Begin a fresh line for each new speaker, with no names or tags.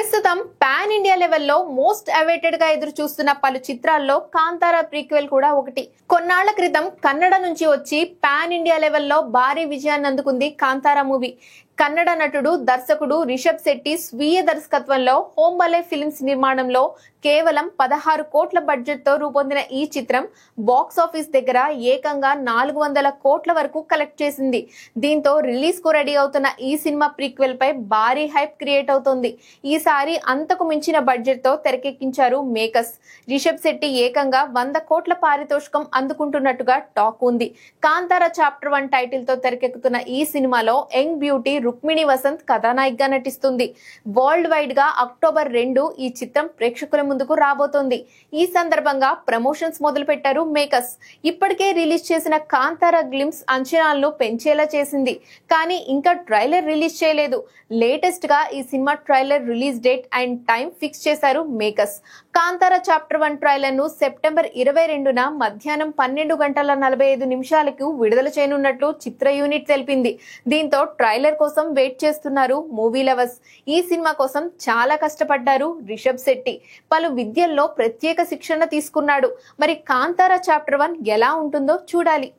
ప్రస్తుతం pan India లెవెల్లో most awaited గా ఎదురు చూస్తున్న పలు చిత్రాల్లో కాంతారా ప్రీక్వెల్ కూడా ఒకటి. కొన్నాళ్ల క్రితం కన్నడ నుంచి వచ్చి పాన్ ఇండియా లెవెల్లో భారీ విజయాన్ని అందుకుంది కాంతారా మూవీ. కన్నడ నటుడు దర్శకుడు రిషబ్ శెట్టి స్వీయ దర్శకత్వంలో హోంబలే ఫిల్మ్స్ నిర్మాణంలో కేవలం 16 కోట్ల బడ్జెట్ తో రూపొందిన ఈ చిత్రం బాక్స్ ఆఫీస్ దగ్గర ఏకంగా 400 కోట్ల వరకు కలెక్ట్ చేసింది. దీంతో రిలీజ్ కు రెడీ అవుతున్న ఈ సినిమా ప్రీక్వెల్ పై భారీ హైప్ క్రియేట్ అవుతోంది. ఈసారి అంతకు మించిన బడ్జెట్ తో తెరకెక్కించారు మేకర్స్. రిషబ్ శెట్టి ఏకంగా 100 కోట్ల పారితోషికం అందుకుంటున్నట్టుగా టాక్ ఉంది. కాంతారా చాప్టర్ 1 టైటిల్ తో తెరకెక్కుతున్న ఈ సినిమాలో యంగ్ బ్యూటీ రుక్మిణి వసంత్ కథానాయికగా నటిస్తుంది. వరల్డ్ వైడ్ గా అక్టోబర్ 2 ఈ చిత్రం ప్రేక్షకుల ముందుకు రాబోతోంది. ఈ సందర్భంగా ప్రమోషన్స్ మొదలు పెట్టారు మేకర్స్. ఇప్పటికే రిలీజ్ చేసిన కాంతారా గ్లిమ్స్ అంచనాలను పెంచేలా చేసింది. కానీ ఇంకా ట్రైలర్ రిలీజ్ చేయలేదు. లేటెస్ట్ గా ఈ cinema trailer release date and time fix చేశారు మేకర్స్. కాంతారా చాప్టర్ 1 ట్రైలర్ ను సెప్టెంబర్ 22న మధ్యాహ్నం 12:45 విడుదల చేయనున్నట్లు చిత్ర యూనిట్ తెలిపింది. దీంతో ట్రైలర్ కోసం వెయిట్ చేస్తున్నారు మూవీ లవర్స్. ఈ సినిమా కోసం చాలా కష్టపడ్డారు రిషబ్ శెట్టి. పలు విద్యల్లో ప్రత్యేక శిక్షణ తీసుకున్నాడు. మరి కాంతారా చాప్టర్ 1 ఎలా ఉంటుందో చూడాలి.